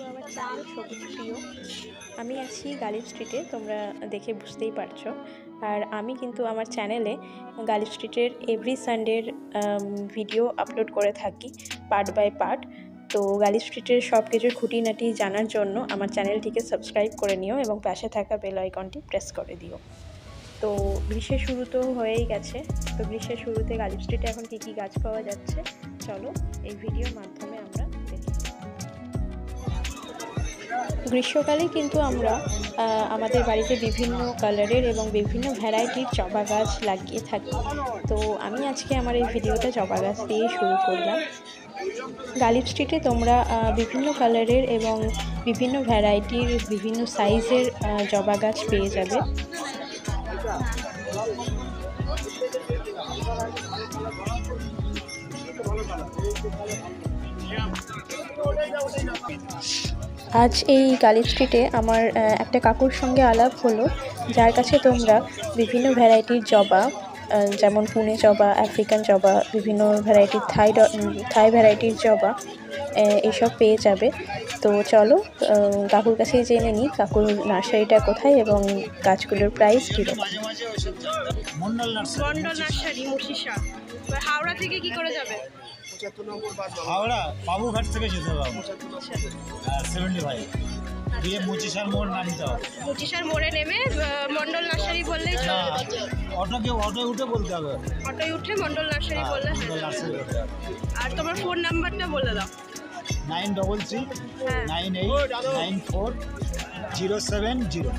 আমার চ্যানেল সবুজ প্রিয়। আমি আছি গালিব স্ট্রিটে, তোমরা দেখে বুঝতেই পারছো। আর আমি কিন্তু আমার চ্যানেলে গালিব স্ট্রিটের এভরি সানডের ভিডিও আপলোড করে থাকি পার্ট বাই পার্ট। তো গালিব স্ট্রিটের সব কিছুর খুঁটিনাটি জানার জন্য আমার চ্যানেলটিকে সাবস্ক্রাইব করে নিও এবং পাশে থাকা বেল আইকনটি প্রেস করে দিও। তো গ্রীষ্মের শুরু তো হয়েই গেছে। তো গ্রীষ্মের শুরুতে গালিব স্ট্রিটে এখন কী কী গাছ পাওয়া যাচ্ছে চলো এই ভিডিওর মাধ্যমে আমরা দেখি। গ্রীষ্মকালে কিন্তু আমরা আমাদের বাড়িতে বিভিন্ন কালারের এবং বিভিন্ন ভ্যারাইটির জবা গাছ লাগিয়ে থাকি। তো আমি আজকে আমার এই ভিডিওটা জবা গাছ দিয়েই শুরু করলাম। গালিব স্ট্রিটে তোমরা বিভিন্ন কালারের এবং বিভিন্ন ভ্যারাইটির বিভিন্ন সাইজের জবা গাছ পেয়ে যাবে। আজ এই গালিব স্ট্রিটে আমার একটা কাকুর সঙ্গে আলাপ হলো, যার কাছে তোমরা বিভিন্ন ভ্যারাইটির জবা, যেমন পুনে জবা, আফ্রিকান জবা, বিভিন্ন ভ্যারাইটির থাই ভ্যারাইটির জবা এসব পেয়ে যাবে। তো চলো কাকুর কাছেই জেনে নিই কাকুর নার্সারিটা কোথায় এবং গাছগুলোর প্রাইস কীরকম। মন্ডল নার্সারি মুর্শিদা। হাওড়া থেকে কি করে যাবে? হাওড়া বাবুঘাট থেকে যেতে হবে 75 দিয়ে মুচিসার মোড় নামতে হবে। মুচিসার মোড়ে নেমে মন্ডল নার্সারি বললেই চলবে। অটোয় উঠে বলতে হবে। অটোয় উঠে মন্ডল নার্সারি বললে। মন্ডল নার্সারি বলতে হবে। আর তোমার ফোন নাম্বারটা বলে দাও। 93389407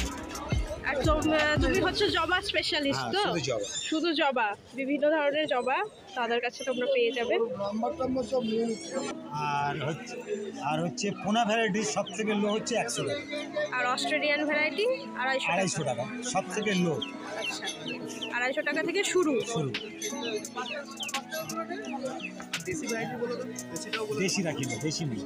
আর তুমি হচ্ছে জবা স্পেশালিস্ট তো? শুধু জবা, বিভিন্ন ধরনের জবা তাদের কাছে তোমরা পেয়ে যাবে। আর হচ্ছে পোনা ভ্যারাইটি সব থেকে লো হচ্ছে 100 টাকা, আর অস্ট্রেলিয়ান ভ্যারাইটি 250 টাকা সব থেকে লো। আচ্ছা, 250 টাকা থেকে শুরু। দেশি রাখি না, দেশি নেই,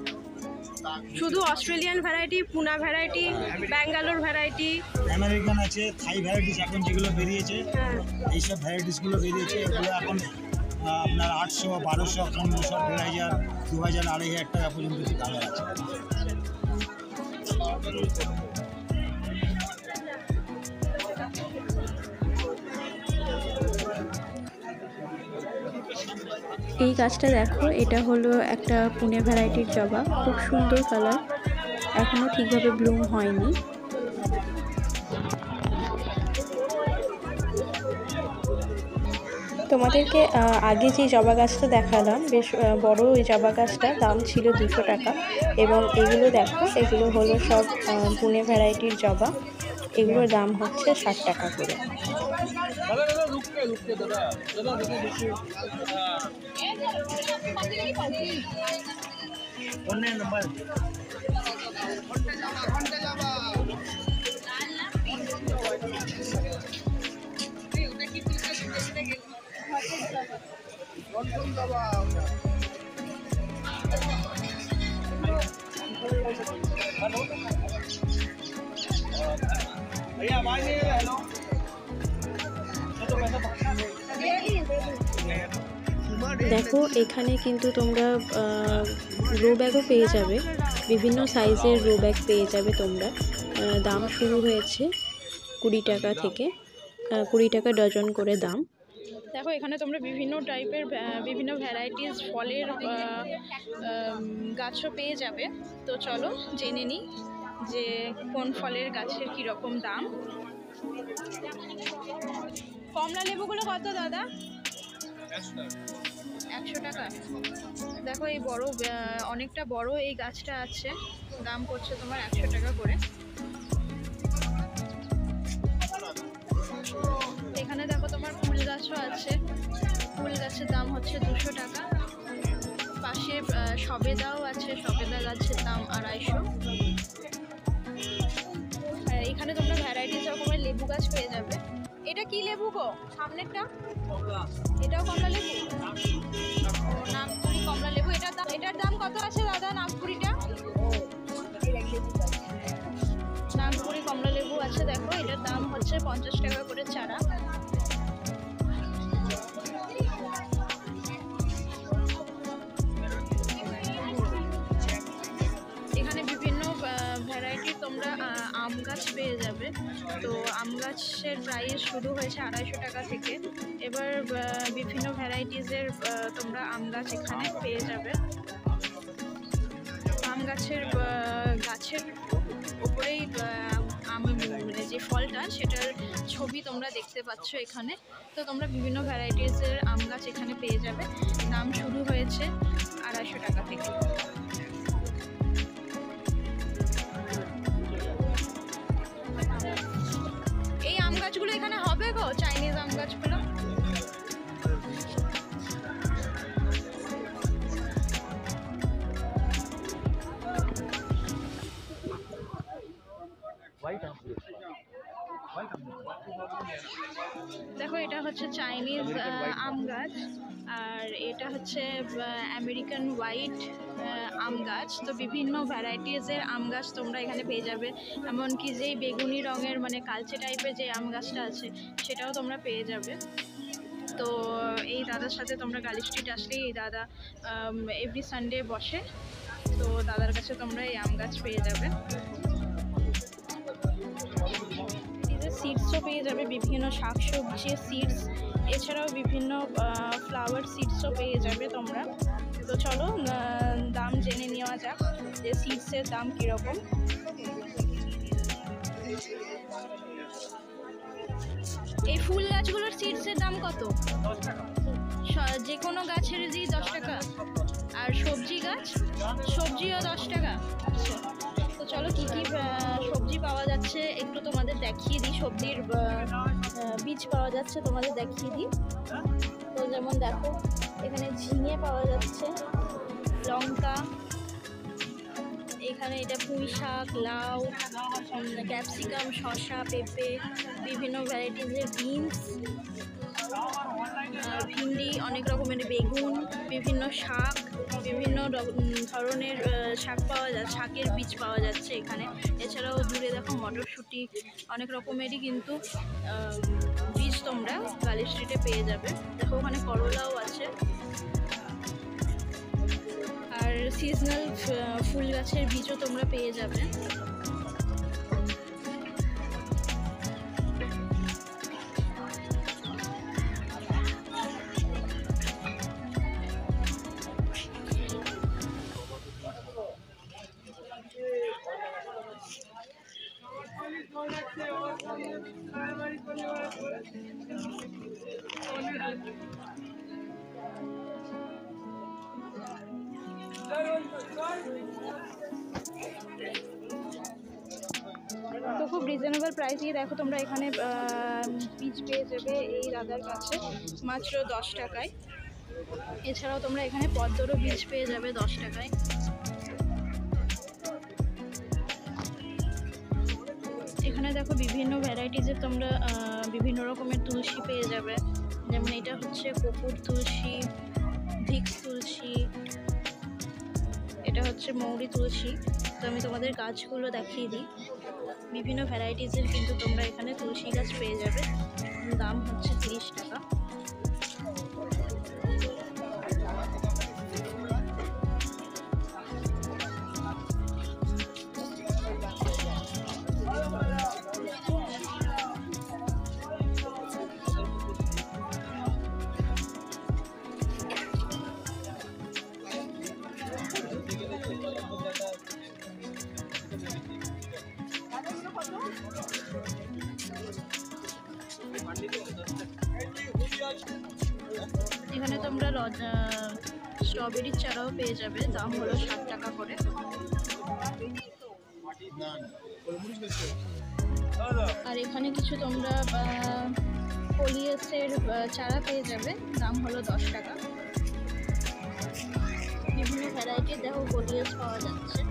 শুধু অস্ট্রেলিয়ান ভ্যারাইটি, পুনা ভ্যারাইটি, ব্যাঙ্গালোর ভ্যারাইটি, আমেরিকান আছে, থাই ভ্যারাইটিস এখন যেগুলো বেরিয়েছে এইসব ভ্যারাইটিসগুলো বেরিয়েছে। এগুলো এখন আপনার 800, 1200, 1500, 1500, 2000, 2500 টাকা পর্যন্ত কালার আছে। এই গাছটা দেখো, এটা হলো একটা পুনে ভ্যারাইটির জবা, খুব সুন্দর কালার, এখনও ঠিকভাবে ব্লুম হয়নি। তোমাদেরকে আগে যে জবা গাছটা দেখালাম, বেশ বড় ওই জবা গাছটা দাম ছিল 200 টাকা। এবং এগুলো দেখো, এগুলো হলো সব পুনে ভ্যারাইটির জবা, এগুলোর দাম হচ্ছে 60 টাকা করে। দেখো এখানে কিন্তু তোমরা রো ব্যাগও পেয়ে যাবে, বিভিন্ন সাইজের রো ব্যাগ পেয়ে যাবে তোমরা। দাম শুরু হয়েছে 20 টাকা থেকে, 20 টাকা ডজন করে দাম। দেখো এখানে তোমরা বিভিন্ন টাইপের বিভিন্ন ভ্যারাইটিস ফলের গাছও পেয়ে যাবে। তো চলো জেনে নিই যে কোন ফলের গাছের কীরকম দাম। কমলা লেবুগুলো কত দাদা? 100 টাকা। দেখো এই বড় অনেকটা বড় এই গাছটা আছে, দাম পড়ছে তোমার 100 টাকা করে। এখানে দেখো তোমার ফুল গাছও আছে, ফুল গাছের দাম হচ্ছে 200 টাকা। পাশে সবেদাও আছে, সবেদা গাছের দাম 250। এখানে তোমরা ভ্যারাইটিস রকমের লেবু গাছ পেয়ে যাবে। এটা কি লেবু গো সামনেরটা? এটাও কমলা লেবু, নাগপুরি কমলা লেবু। এটার দাম কত আছে দাদা? নাগপুরিটা, নাগপুরি কমলা লেবু আছে দেখো, এটার দাম হচ্ছে 50 টাকা করে চারা। এখানে বিভিন্ন তো আম গাছের প্রাইস শুরু হয়েছে 250 টাকা থেকে। এবার বিভিন্ন ভ্যারাইটিসের তোমরা আম গাছ এখানে পেয়ে যাবে। আম গাছের উপরেই মানে যে ফলটা সেটার ছবি তোমরা দেখতে পাচ্ছ এখানে। তো তোমরা বিভিন্ন ভ্যারাইটিসের আম গাছ এখানে পেয়ে যাবে। দাম শুরু হয়েছে 250 টাকা থেকে। এই আম গাছগুলো এখানে হবে গো, চাইনিজ আম গাছগুলো। দেখো এটা হচ্ছে চাইনিজ আম গাছ, আর এটা হচ্ছে আমেরিকান হোয়াইট আম গাছ। তো বিভিন্ন ভ্যারাইটিসের আম গাছ তোমরা এখানে পেয়ে যাবে। এমনকি যেই বেগুনি রঙের মানে কালচে টাইপের যে আম গাছটা আছে সেটাও তোমরা পেয়ে যাবে। তো এই দাদার সাথে তোমরা গালি স্ট্রিট আসলেই এই দাদা এভরি সানডে বসে। তো দাদার কাছে তোমরা এই আম গাছ পেয়ে যাবে। সিডসও পেয়ে যাবে, বিভিন্ন শাকসবজির সিডস, এছাড়াও বিভিন্ন ফ্লাওয়ার সিডসও পেয়ে যাবে তোমরা। তো চলো দাম জেনে নেওয়া যাক যে সিডসের দাম কীরকম। এই ফুল গাছগুলোর সিডসের দাম কত? যে কোনো গাছেরই 10 টাকা। আর সবজি গাছ, সবজিও 10 টাকা। আচ্ছা, তো চলো কী কী সবজি পাওয়া যাচ্ছে একটু তোমাদের দেখিয়ে দিই। সবজির বীজ পাওয়া যাচ্ছে তোমাদের দেখিয়ে দিই। তো যেমন দেখো এখানে ঝিঙে পাওয়া যাচ্ছে, লঙ্কা, এখানে এটা পুঁই শাক, লাউ, ক্যাপসিকাম, শসা, পেঁপে, বিভিন্ন ভ্যারাইটিসের বিনস, ভিন্ডি, অনেক রকমের বেগুন, বিভিন্ন শাক, বিভিন্ন ধরনের শাক পাওয়া যাচ্ছে, শাকের বীজ পাওয়া যাচ্ছে এখানে। এছাড়াও দূরে দেখো মটরশুঁটি, অনেক রকমেরই কিন্তু বীজ তোমরা গালি স্ট্রিটে পেয়ে যাবে। দেখো ওখানে করলাও আছে। আর সিজনাল ফুল গাছের বীজও তোমরা পেয়ে যাবে। তো খুব রিজনেবল প্রাইসে দেখো তোমরা এখানে বীজ পেয়ে যাবে এই দাদার কাছে মাত্র 10 টাকায়। এছাড়াও তোমরা এখানে পদ্মরও বীজ পেয়ে যাবে 10 টাকায়। এখানে দেখো বিভিন্ন ভ্যারাইটিসের তোমরা বিভিন্ন রকমের তুলসী পেয়ে যাবে। যেমন এটা হচ্ছে কপুর তুলসী, ভিক্স তুলসী, এটা হচ্ছে মৌরি তুলসী। তো আমি তোমাদের গাছগুলো দেখিয়ে দিই। বিভিন্ন ভ্যারাইটিসের কিন্তু তোমরা এখানে তুলসী গাছ পেয়ে যাবে। দাম হচ্ছে 30 টাকা। এখানে তোমরা স্ট্রবেরির চারাও পেয়ে যাবে। দাম হলো 60 টাকা করে। আর এখানে কিছু তোমরা কোলিয়াসের চারা পেয়ে যাবে। দাম হলো 10 টাকা। বিভিন্ন ভ্যারাইটির দেখো কোলিয়াস পাওয়া যাচ্ছে।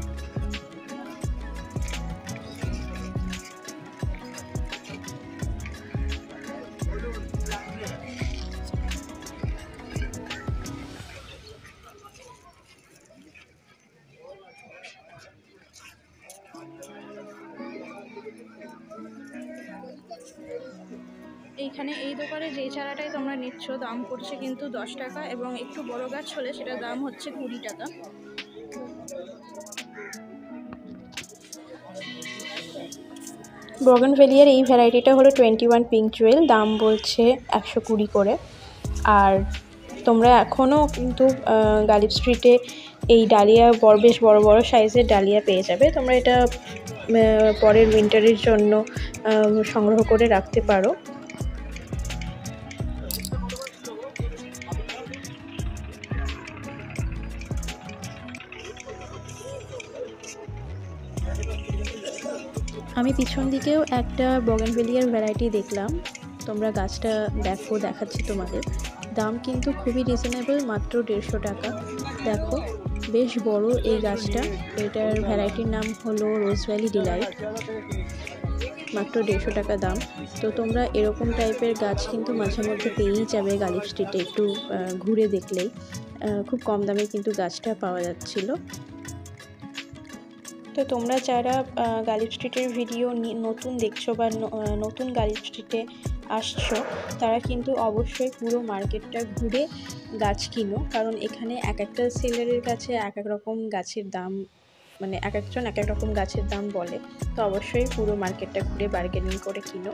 এইখানে এই দোকানে যে চারাটাই তোমরা নিচ্ছ দাম পড়ছে কিন্তু 10 টাকা, এবং একটু বড় গাছ হলে সেটার দাম হচ্ছে 20 টাকা। বগনভেলিয়ার এই ভ্যারাইটিটা হলো 21 পিঙ্ক জুয়েল, দাম বলছে 120 করে। আর তোমরা এখনও কিন্তু গালিব স্ট্রিটে এই ডালিয়া বেশ বড় বড় সাইজের ডালিয়া পেয়ে যাবে। তোমরা এটা পরের উইন্টারের জন্য সংগ্রহ করে রাখতে পারো। আমি পিছন দিকেও একটা বগনভেলিয়ার ভ্যারাইটি দেখলাম, তোমরা গাছটা দেখো, দেখাচ্ছি তোমাদের। দাম কিন্তু খুবই রিজনেবল, মাত্র 150 টাকা। দেখো বেশ বড় এই গাছটা, এটার ভ্যারাইটির নাম হলো রোজ ভ্যালি ডিলাইট, মাত্র 150 টাকা দাম। তো তোমরা এরকম টাইপের গাছ কিন্তু মাঝে মধ্যে পেয়েই যাবে গালিব স্ট্রিটে, একটু ঘুরে দেখলেই। খুব কম দামে কিন্তু গাছটা পাওয়া যাচ্ছিলো। তো তোমরা যারা গালিব স্ট্রিটের ভিডিও নতুন দেখছো বা নতুন গালিব স্ট্রিটে আসছো, তারা কিন্তু অবশ্যই পুরো মার্কেটটা ঘুরে গাছ কিনো, কারণ এখানে এক একটা সেলারের কাছে এক এক রকম গাছের দাম, মানে এক একজন এক এক রকম গাছের দাম বলে। তো অবশ্যই পুরো মার্কেটটা ঘুরে বার্গেনিং করে কিনো।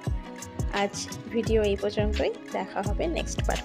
আজ ভিডিও এই পর্যন্তই, দেখা হবে নেক্সট পার্ট।